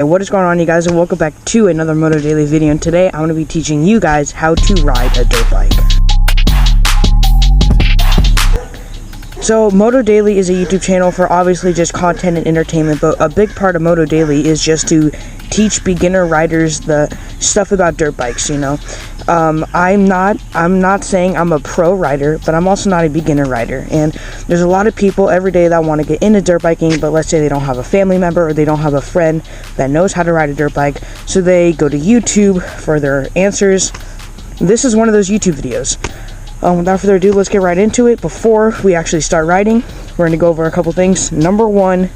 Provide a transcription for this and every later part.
What is going on, you guys, and welcome back to another Moto Daily video. And today I'm going to be teaching you guys how to ride a dirt bike. So Moto Daily is a YouTube channel for obviously just content and entertainment, but a big part of Moto Daily is just to teach beginner riders the stuff about dirt bikes, you know. I'm not saying I'm a pro rider, but I'm also not a beginner rider. And there's a lot of people every day that want to get into dirt biking, but let's say they don't have a family member or they don't have a friend that knows how to ride a dirt bike, so they go to YouTube for their answers. This is one of those YouTube videos. Without further ado, let's get right into it. Before we actually start riding, we're going to go over a couple things. Number one,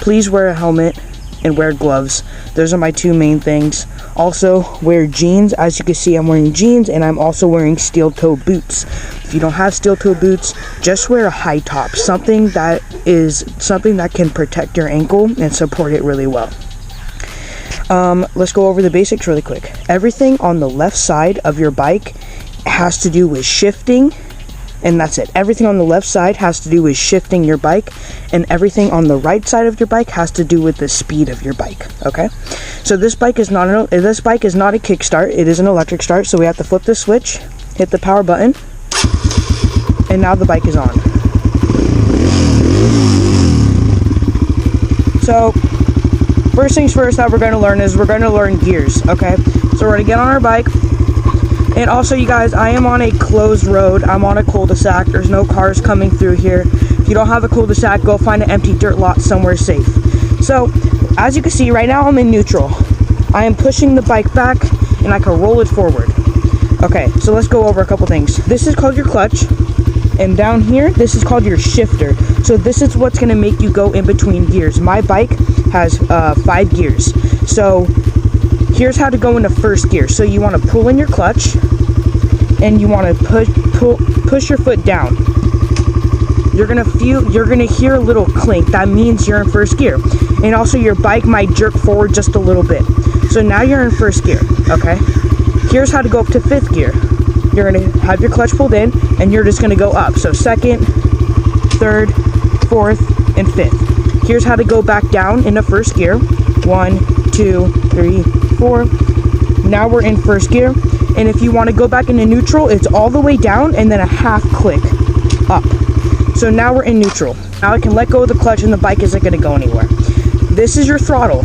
please wear a helmet and wear gloves. Those are my two main things. Also, wear jeans. As you can see, I'm wearing jeans, and I'm also wearing steel-toe boots. If you don't have steel-toe boots, just wear a high top, something that can protect your ankle and support it really well. Let's go over the basics really quick. Everything on the left side of your bike has to do with shifting, and that's it. Everything on the left side has to do with shifting your bike, and everything on the right side of your bike has to do with the speed of your bike. Okay, so this bike is not a kickstart. It is an electric start. So we have to flip this switch, hit the power button, and now the bike is on. So first things first that we're going to learn is we're going to learn gears. Okay, so we're going to get on our bike. And also, you guys, I am on a closed road. I'm on a cul-de-sac. There's no cars coming through here. If you don't have a cul-de-sac, go find an empty dirt lot somewhere safe. So, as you can see, right now I'm in neutral. I am pushing the bike back, and I can roll it forward. Okay, so let's go over a couple things. This is called your clutch, and down here, this is called your shifter. So this is what's going to make you go in between gears. My bike has 5 gears. So here's how to go into first gear. So you want to pull in your clutch, and you want to push your foot down. You're gonna hear a little clink. That means you're in first gear. And also your bike might jerk forward just a little bit. So now you're in first gear. Okay. Here's how to go up to 5th gear. You're gonna have your clutch pulled in, and you're just gonna go up. So 2nd, 3rd, 4th, and 5th. Here's how to go back down into first gear. 1, 2, 3, 4. Now we're in first gear. And if you want to go back into neutral, it's all the way down and then a half click up. So now we're in neutral. Now I can let go of the clutch and the bike isn't going to go anywhere. This is your throttle.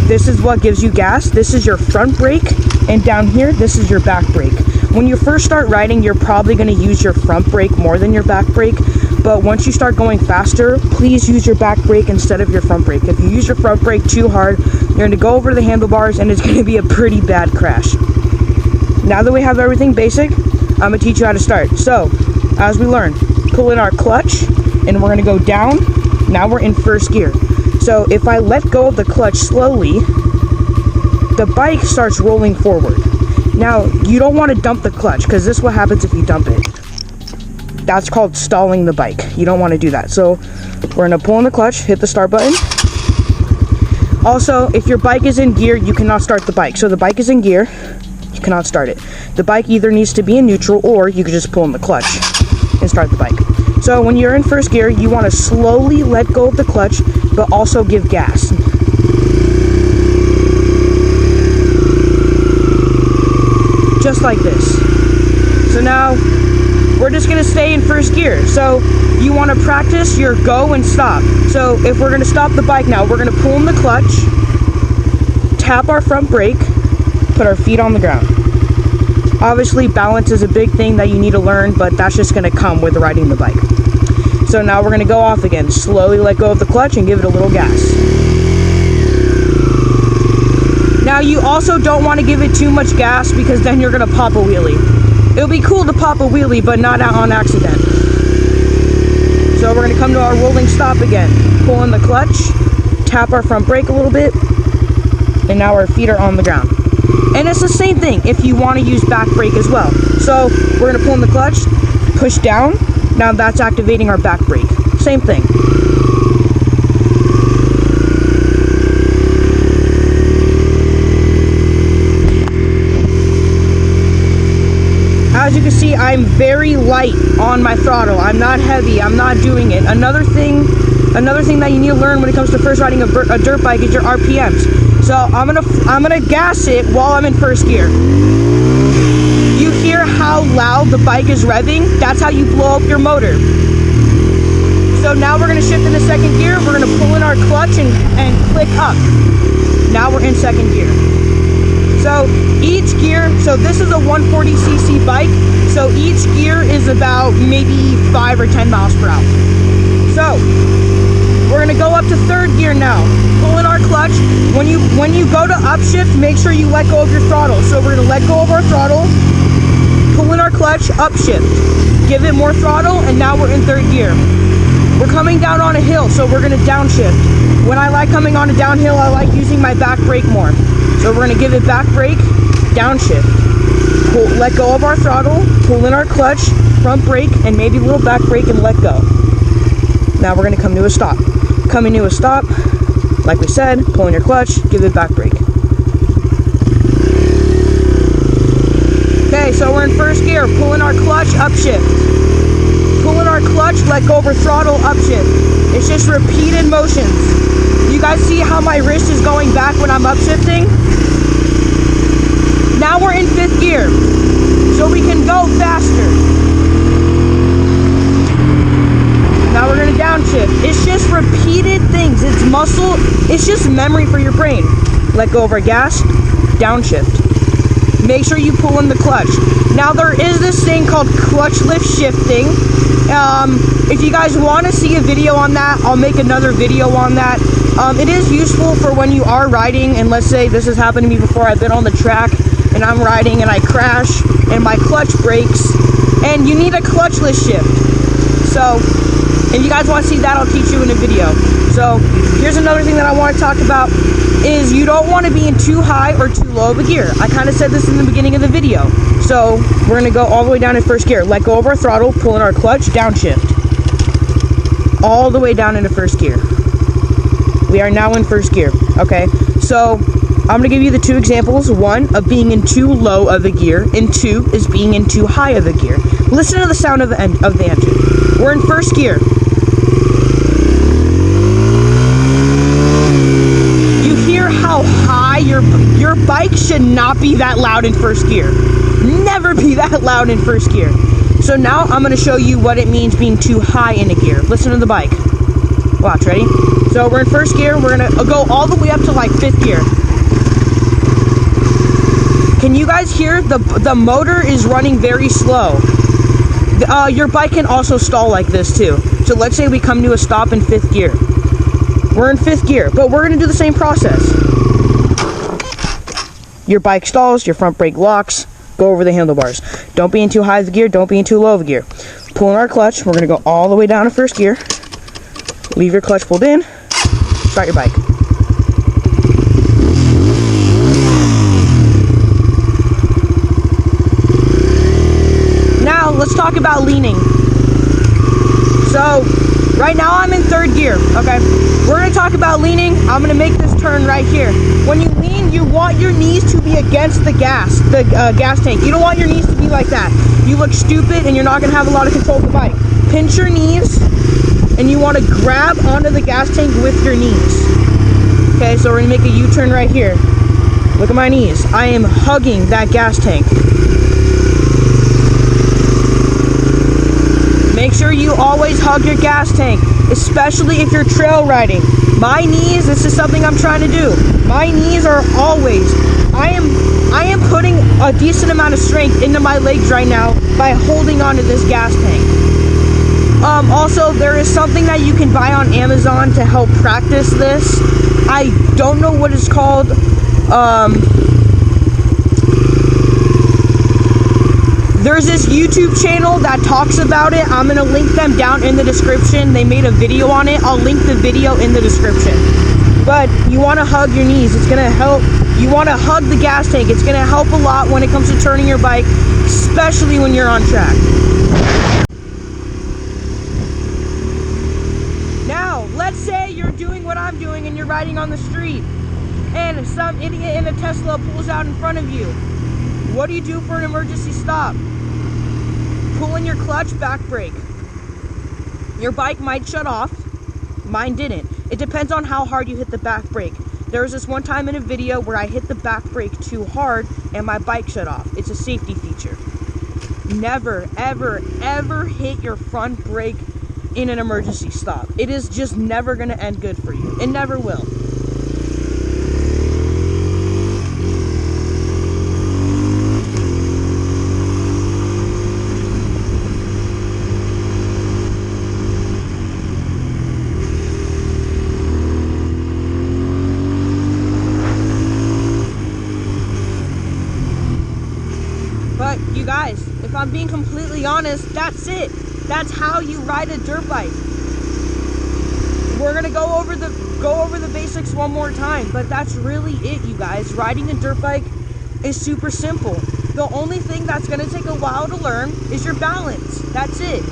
This is what gives you gas. This is your front brake. And down here, this is your back brake. When you first start riding, you're probably going to use your front brake more than your back brake. But once you start going faster, please use your back brake instead of your front brake. If you use your front brake too hard, you're going to go over the handlebars, and it's going to be a pretty bad crash. Now that we have everything basic, I'm going to teach you how to start. So, as we learn, pull in our clutch, and we're going to go down. Now we're in first gear. So if I let go of the clutch slowly, the bike starts rolling forward. Now, you don't want to dump the clutch, because this is what happens if you dump it. That's called stalling the bike. You don't want to do that. So we're going to pull in the clutch, hit the start button. Also, if your bike is in gear, you cannot start the bike. So the bike is in gear, you cannot start it. The bike either needs to be in neutral, or you can just pull in the clutch and start the bike. So when you're in first gear, you want to slowly let go of the clutch, but also give gas. Just like this. So now we're just going to stay in first gear. So you want to practice your go and stop. So if we're going to stop the bike now, we're going to pull in the clutch, tap our front brake, put our feet on the ground. Obviously, balance is a big thing that you need to learn, but that's just going to come with riding the bike. So now we're going to go off again. Slowly let go of the clutch and give it a little gas. Now you also don't want to give it too much gas, because then you're going to pop a wheelie. It'll be cool to pop a wheelie, but not out on accident. So we're going to come to our rolling stop again. Pull in the clutch, tap our front brake a little bit, and now our feet are on the ground. And it's the same thing if you want to use back brake as well. So we're going to pull in the clutch, push down. Now that's activating our back brake. Same thing. as you can see, I'm very light on my throttle. I'm not heavy. I'm not doing it. Another thing that you need to learn when it comes to first riding a dirt bike is your RPMs. So I'm gonna gas it while I'm in first gear. You hear how loud the bike is revving? That's how you blow up your motor. So now we're gonna shift into second gear. We're gonna pull in our clutch and click up. Now we're in second gear. So each gear, so this is a 140cc bike, so each gear is about maybe 5 or 10 miles per hour. So we're gonna go up to third gear now. Pull in our clutch. When you go to upshift, make sure you let go of your throttle. So we're gonna let go of our throttle, pull in our clutch, upshift. Give it more throttle, and now we're in third gear. We're coming down on a hill, so we're gonna downshift. When I like coming on a downhill, I like using my back brake more. So we're gonna give it back brake, downshift. Let go of our throttle, pull in our clutch, front brake, and maybe a little back brake and let go. Now we're gonna come to a stop. Coming to a stop, like we said, pull in your clutch, give it back brake. Okay, so we're in first gear, pull in our clutch, upshift. Pull in our clutch, let go of our throttle, upshift. It's just repeated motions. You guys see how my wrist is going back when I'm upshifting? Now we're in fifth gear, so we can go faster. Now we're gonna downshift. It's just repeated things. It's muscle. It's just memory for your brain. Let go of our gas, downshift. Make sure you pull in the clutch. Now there is this thing called clutch lift shifting. If you guys want to see a video on that, I'll make another video on that. It is useful for when you are riding, and let's say this has happened to me before. I've been on the track and I'm riding and I crash and my clutch breaks and you need a clutch lift shift. So if you guys want to see that, I'll teach you in a video. So here's another thing that I want to talk about is you don't want to be in too high or too low of a gear. I kind of said this in the beginning of the video. So we're going to go all the way down in first gear. Let go of our throttle, pull in our clutch, downshift. All the way down into first gear. We are now in first gear. Okay, so I'm going to give you the two examples. One, of being in too low of a gear, and two is being in too high of a gear. Listen to the sound of the engine. We're in first gear. You hear how high your bike should not be that loud in first gear. Never be that loud in first gear. So now I'm going to show you what it means being too high in a gear. Listen to the bike. Watch, ready? So we're in first gear. We're going to go all the way up to like fifth gear. Can you guys hear? The motor is running very slow. Your bike can also stall like this too. So let's say we come to a stop in fifth gear. We're in fifth gear, but we're going to do the same process. Your bike stalls, your front brake locks, go over the handlebars. Don't be in too high of a gear, don't be in too low of a gear. Pull in our clutch, we're going to go all the way down to first gear. Leave your clutch pulled in, start your bike. Now, let's talk about leaning. So, right now I'm in third gear, okay? We're going to talk about leaning. I'm going to make this turn right here. When you lean, you want your knees to be against the gas tank. You don't want your knees to be like that. You look stupid and you're not going to have a lot of control of the bike. Pinch your knees and you want to grab onto the gas tank with your knees. Okay, so we're going to make a U-turn right here. Look at my knees. I am hugging that gas tank. Make sure you always hug your gas tank, especially if you're trail riding. My knees, this is something I'm trying to do. My knees are always, I am putting a decent amount of strength into my legs right now by holding onto this gas tank. Also, there is something that you can buy on Amazon to help practice this. I don't know what it's called. There's this YouTube channel that talks about it. I'm going to link them down in the description. They made a video on it. I'll link the video in the description. But you want to hug your knees. It's going to help. You want to hug the gas tank. It's going to help a lot when it comes to turning your bike, especially when you're on track. Now, let's say you're doing what I'm doing and you're riding on the street and some idiot in a Tesla pulls out in front of you. What do you do for an emergency stop? pull in your clutch, back brake. Your bike might shut off. Mine didn't. It depends on how hard you hit the back brake. There was this one time in a video where I hit the back brake too hard and my bike shut off. It's a safety feature. Never, ever, ever hit your front brake in an emergency stop. It is just never going to end good for you. It never will. But you guys, if I'm being completely honest, that's it. That's how you ride a dirt bike. We're gonna go over the basics one more time, but that's really it, you guys. Riding a dirt bike is super simple. The only thing that's gonna take a while to learn is your balance. That's it.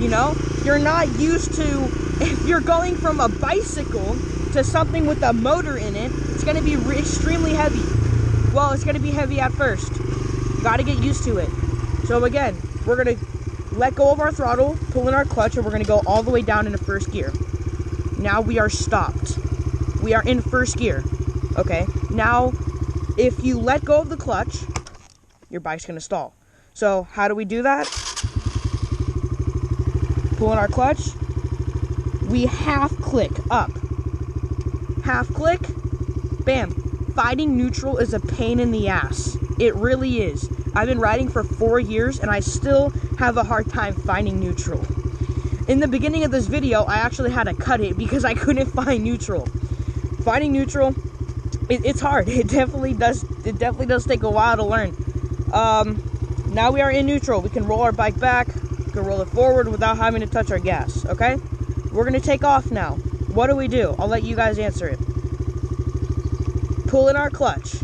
You know, you're not used to, if you're going from a bicycle to something with a motor in it, it's gonna be extremely heavy. Well, it's gonna be heavy at first. You gotta get used to it. So again, we're gonna let go of our throttle, pull in our clutch, and we're gonna go all the way down into first gear. Now we are stopped. We are in first gear. Okay, now if you let go of the clutch, your bike's gonna stall. So how do we do that? Pull in our clutch. We half click up. Half click, bam. Finding neutral is a pain in the ass. It really is. I've been riding for 4 years and I still have a hard time finding neutral. In the beginning of this video, I actually had to cut it because I couldn't find neutral. Finding neutral, it's hard. It definitely does take a while to learn. Now we are in neutral. We can roll our bike back, we can roll it forward without having to touch our gas, okay? We're gonna take off now. What do? I'll let you guys answer it. Pull in our clutch.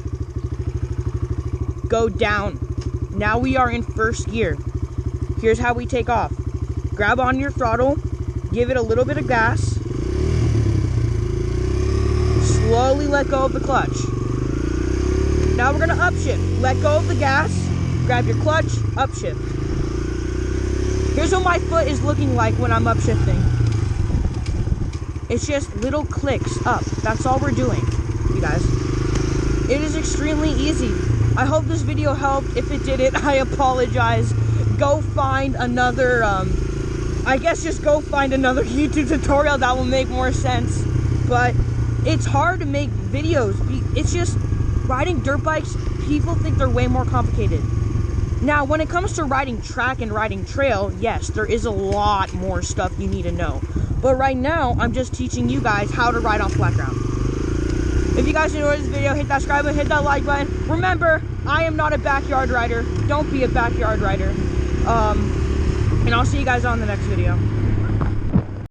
Go down. Now we are in first gear. Here's how we take off. Grab on your throttle, give it a little bit of gas, slowly let go of the clutch. Now we're gonna upshift. Let go of the gas, grab your clutch, upshift. Here's what my foot is looking like when I'm upshifting. It's just little clicks up. That's all we're doing, you guys. It is extremely easy. I hope this video helped. If it didn't, I apologize. Go find another, I guess just go find another YouTube tutorial that will make more sense. But it's hard to make videos. It's just, riding dirt bikes, people think they're way more complicated. Now, when it comes to riding track and riding trail, yes, there is a lot more stuff you need to know. But right now, I'm just teaching you guys how to ride on flat ground. If you guys enjoyed this video, hit that subscribe button, hit that like button. Remember, I am not a backyard rider. Don't be a backyard rider. And I'll see you guys on the next video.